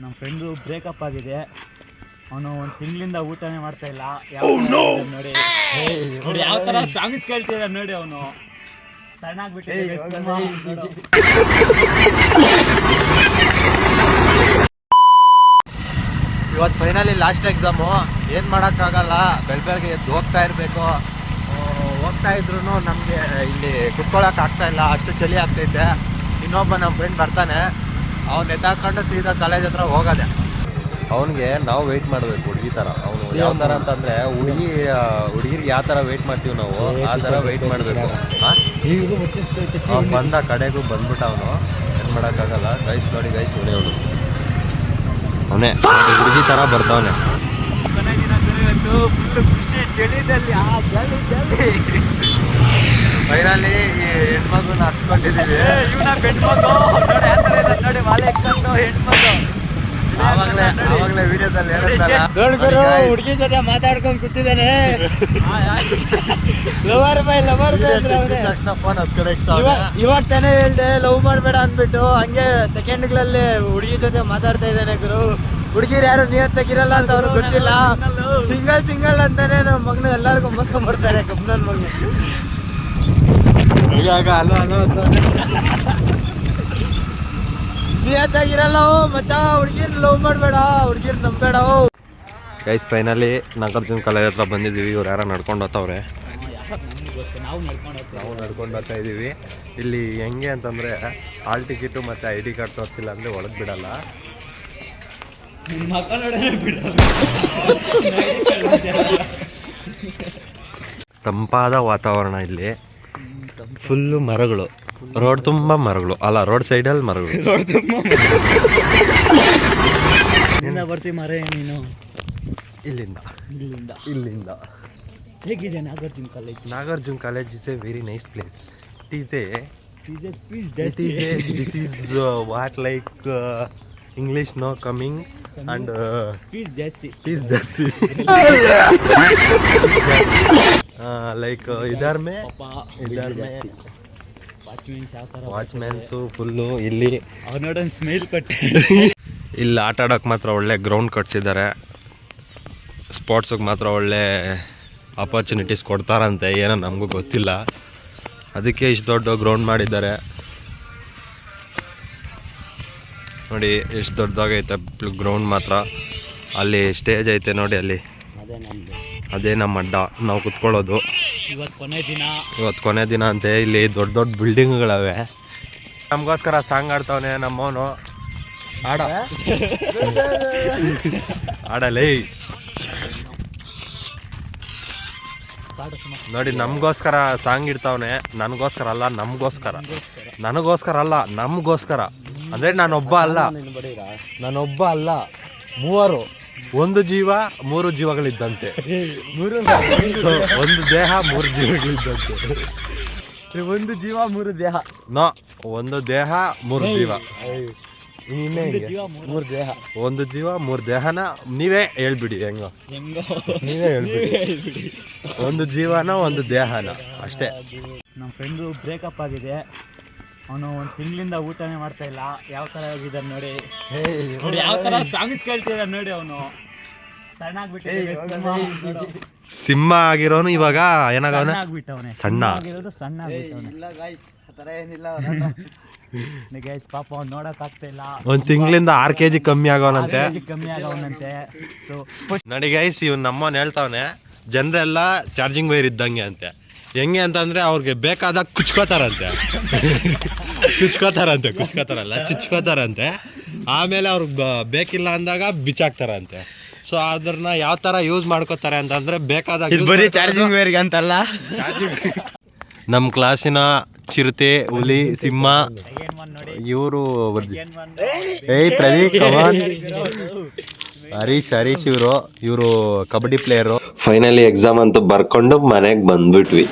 ನಮ್ಮ friend breakup ಆಗಿದೆ. ಅವನು ಒಂದು ತಿಂಗಳಿಂದ ಊಟನೇ ಮಾಡ್ತಾ ಇಲ್ಲ. ನೋಡಿ ನೋಡಿ ಯಾವ ಥರ ಸಾಂಗ್ಸ್ ಕೇಳ್ತಿದ್ದ ನೋಡಿ. ಅವನು ಸಣ್ಣಾಗ್ಬಿಟ್ಟಿದೆ. ಇವತ್ತು ಫೈನಲಿ ಲಾಸ್ಟ್ ಎಕ್ಸಾಮು. ಏನು ಮಾಡೋಕ್ಕಾಗಲ್ಲ, ಬೆಳಗ್ಗೆ ಎದ್ದು ಹೋಗ್ತಾ ಇರಬೇಕು. ಹೋಗ್ತಾ ಇದ್ರು ನಮಗೆ ಇಲ್ಲಿ ಕುತ್ಕೊಳ್ಳೋಕೆ ಆಗ್ತಾ ಇಲ್ಲ, ಅಷ್ಟು ಚಳಿ ಆಗ್ತೈತೆ. ಇನ್ನೊಬ್ಬ ನಮ್ಮ ಫ್ರೆಂಡ್ ಬರ್ತಾನೆ, ಅವ್ನು ಎತ್ತಾಕೊಂಡು ಸೀದಾ ಕಾಲೇಜ್ ಹತ್ರ ಹೋಗೋದೆ. ಅವನಿಗೆ ನಾವು ವೆಯ್ಟ್ ಮಾಡಬೇಕು ಹುಡುಗಿ ಥರ. ಅವನು ಯಾವ ಥರ ಅಂತಂದರೆ ಹುಡುಗಿರಿಗೆ ಯಾವ ಥರ ವೆಯ್ಟ್ ಮಾಡ್ತೀವಿ ನಾವು ಆ ಥರ ವೆಯ್ಟ್ ಮಾಡಬೇಕು. ಅವ್ನು ಬಂದ ಕಡೆಗೂ ಬಂದ್ಬಿಟ್ಟ. ಅವನು ಏನು ಮಾಡೋಕ್ಕಾಗಲ್ಲ. ಗೈಸ್ ನೋಡಿ ಗೈಸ್, ಅವನೇ ಹುಡುಗಿ ಥರ ಬರ್ತಾವನೆ. ಫೈನಲಿ ಈ ಹೆಣ್ಮಗುನ ಹಚ್ಕೊಂಡಿದ್ದೀವಿ. ಆವಾಗಲೇ ವಿಡಿಯೋದಲ್ಲಿ ಹುಡುಗಿ ಜೊತೆ ಮಾತಾಡ್ಕೊಂಡು ಕೂತಿದ್ದಾನೆ. ಲವರ್ ಬೈ ತಕ್ಷಣ ಫೋನ್ ಹತ್ ಕಡೆ ಇವಾಗ ತಾನೇ ಹೇಳ್ದೆ ಲವ್ ಮಾಡಬೇಡ ಅಂದ್ಬಿಟ್ಟು. ಹಂಗೆ ಸೆಕೆಂಡ್ಗಳಲ್ಲಿ ಹುಡುಗಿ ಜೊತೆ ಮಾತಾಡ್ತಾ ಇದ್ದಾನೆ ಗುರು. ಹುಡುಗಿರು ಯಾರು ನಿಯತ್ತಾಗಿರಲ್ಲ ಅಂತ ಅವ್ರಿಗೆ ಗೊತ್ತಿಲ್ಲ. ಸಿಂಗಲ್ ಅಂತಾನೆ ನಮ್ಮ ಮಗನ ಎಲ್ಲರಿಗೂ ಮೋಸ ಮಾಡ್ತಾರೆ. ಕಬ್ಬನ ಮಗನ ಈಗ ಅಲೋ ನಿಯತ್ತಾಗಿರಲ್ಲ ಮಚ್ಚ. ಹುಡುಗಿರ್ ಲವ್ ಮಾಡಬೇಡ, ಹುಡುಗಿರ್ ನಂಬೇಡ. ಗೈಸ್ ಫೈನಲಿ ನಾಗಾರ್ಜುನ ಕಾಲೇಜ್ ಹತ್ರ ಬಂದಿದ್ದೀವಿ. ಇವ್ರು ಯಾರೋ ನಡ್ಕೊಂಡು ಹೋಗ್ತವ್ರೆ. ನಾವು ನಡ್ಕೊಂಡು ಹೋಗ್ತಾ ಇದ್ದೀವಿ. ಇಲ್ಲಿ ಹೆಂಗೆ ಅಂತಂದರೆ ಹಾಲ್ ಟಿಕೆಟು ಮತ್ತು ID ಕಾರ್ಡ್ ತೋರಿಸಿಲ್ಲ ಅಂದರೆ ಒಳಗೆ ಬಿಡಲ್ಲ. ತಂಪಾದ ವಾತಾವರಣ ಇಲ್ಲಿ. ಫುಲ್ಲು ಮರಗಳು, ರೋಡ್ ತುಂಬ ಮರಗಳು. ಅಲ್ಲ, ರೋಡ್ ಸೈಡಲ್ಲಿ ಮರಗಳು. ಬರ್ತೀವಿ ಮರ ನೀನು ಇಲ್ಲಿಂದ ಹೇಗಿದೆ Nagarjuna college? Nagarjuna college is A very nice place. This is what like English no coming and fees ಜಾಸ್ತಿ like इधर में ವಾಚ್ಮ್ಯಾನ್ಸು ಫುಲ್ಲು ಇಲ್ಲಿ. ಅವನೋಡೊಂದು ಸ್ಮೈಲ್ ಕೊಟ್ಟೆ. ಇಲ್ಲಿ ಆಟ ಆಡೋಕೆ ಮಾತ್ರ ಒಳ್ಳೆ ಗ್ರೌಂಡ್ ಕಟ್ಸಿದ್ದಾರೆ. ಸ್ಪೋರ್ಟ್ಸಿಗೆ ಮಾತ್ರ ಒಳ್ಳೆ ಆಪರ್ಚುನಿಟೀಸ್ ಕೊಡ್ತಾರಂತೆ, ಏನೋ ನಮಗೂ ಗೊತ್ತಿಲ್ಲ. ಅದಕ್ಕೆ ಇಷ್ಟು ದೊಡ್ಡ ಗ್ರೌಂಡ್ ಮಾಡಿದ್ದಾರೆ ನೋಡಿ. ಎಷ್ಟು ದೊಡ್ಡದಾಗೈತೆ ಗ್ರೌಂಡ್ ಮಾತ್ರ. ಅಲ್ಲಿ ಸ್ಟೇಜ್ ಐತೆ ನೋಡಿ, ಅಲ್ಲಿ ಅದೇ ನಮ್ಮ ಅಡ್ಡ, ನಾವು ಕುತ್ಕೊಳ್ಳೋದು. ಇವತ್ತು ಕೊನೆ ದಿನ ಅಂತೆ. ಇಲ್ಲಿ ದೊಡ್ಡ ದೊಡ್ಡ ಬಿಲ್ಡಿಂಗ್ಗಳವೆ. ನಮಗೋಸ್ಕರ ಸಾಂಗ್ ಆಡ್ತಾವನೆ ನಮ್ಮವನು. ಆಡಲೇ ನೋಡಿ, ನಮಗೋಸ್ಕರ ಸಾಂಗ್ ಇಡ್ತಾವನೆ. ನನಗೋಸ್ಕರ ಅಲ್ಲ, ನನಗೋಸ್ಕರ ಅಲ್ಲ, ನಮಗೋಸ್ಕರ. ಅಂದರೆ ನಾನೊಬ್ಬ ಅಲ್ಲ, ಮೂವರು. ಒಂದು ಜೀವ ಮೂರು ಜೀವಗಳಿದ್ದಂತೆ. ಒಂದು ದೇಹ ಮೂರು ಜೀವಗಳಿದ್ದಂತೆ. ಒಂದು ಜೀವ ಮೂರು ದೇಹ. ನೋ, ಒಂದು ದೇಹ ಮೂರು ಜೀವ. ಮೂರು ದೇಹ. ಒಂದು ಜೀವ ಮೂರು ದೇಹನ ನೀವೇ ಹೇಳ್ಬಿಡಿ. ಹೆಂಗೋ ನೀವೇ ಹೇಳ್ಬಿಡಿ. ಒಂದು ಜೀವನ ಒಂದು ದೇಹನ ಅಷ್ಟೇ. ನಮ್ಮ ಫ್ರೆಂಡು ಬ್ರೇಕಪ್ ಆಗಿದೆ. ಅವನು ಒಂದು ತಿಂಗಳಿಂದ ಊಟನೇ ಮಾಡ್ತಾ ಇಲ್ಲ. ಯಾವ ಥರ ಆಗಿದ್ದಾನೆ ನೋಡಿ. ನೋಡಿ ಯಾವ ಥರ ಸಾಂಗ್ಸ್ ಕೇಳ್ತಿದ್ದಾನೆ ನೋಡಿ. ಅವನು ಸಣ್ಣಾಗ್ಬಿಟ್ಟಿದೆ. ಸಿಂಹ ಆಗಿರೋನು ಇವಾಗ ಏನಾಗವನೆ, ಸಣ್ಣ. ಪಾಪ ಅವ್ನು ನೋಡಕ್ ಆಗ್ತಾ ಇಲ್ಲ. ಒಂದು ತಿಂಗಳಿಂದ 6 kg ಕಮ್ಮಿ ಆಗವನಂತೆ. ನೋಡಿ ಗೈಸ್, ಇವ್ ನಮ್ಮವನ್ ಹೇಳ್ತಾವನೆ, ಜನರೆಲ್ಲ ಚಾರ್ಜಿಂಗ್ ವೈರ್ ಇದ್ದಂಗೆ ಅಂತೆ. ಹೆಂಗೆ ಅಂತಂದ್ರೆ ಅವ್ರಿಗೆ ಬೇಕಾದಾಗ ಚುಚ್ಕೋತಾರಂತೆ. ಆಮೇಲೆ ಅವ್ರಿಗೆ ಬೇಕಿಲ್ಲ ಅಂದಾಗ ಬಿಚ್ಚಾಕ್ತಾರಂತೆ. ಸೊ ಅದನ್ನ ಯಾವ ತರ ಯೂಸ್ ಮಾಡ್ಕೋತಾರೆ ಅಂತಂದ್ರೆ ಬೇಕಾದಾಗ. ಬರೀ ಚಾರ್ಜಿಂಗ್ ವೈರ್ಗೆ ಅಂತಲ್ಲ. ನಮ್ಮ ಕ್ಲಾಸಿನ ಚಿರತೆ, ಹುಲಿ, ಸಿಂಹ ಇವರು. ಪ್ರದೀಪ್, ಕಮಲ್, ಹರೀಶ್ ಇವರು ಕಬಡ್ಡಿ ಪ್ಲೇಯರು. ಫೈನಲಿ ಎಕ್ಸಾಮ್ ಅಂತೂ ಬರ್ಕೊಂಡು ಮನೆಗೆ ಬಂದ್ಬಿಟ್ವಿ.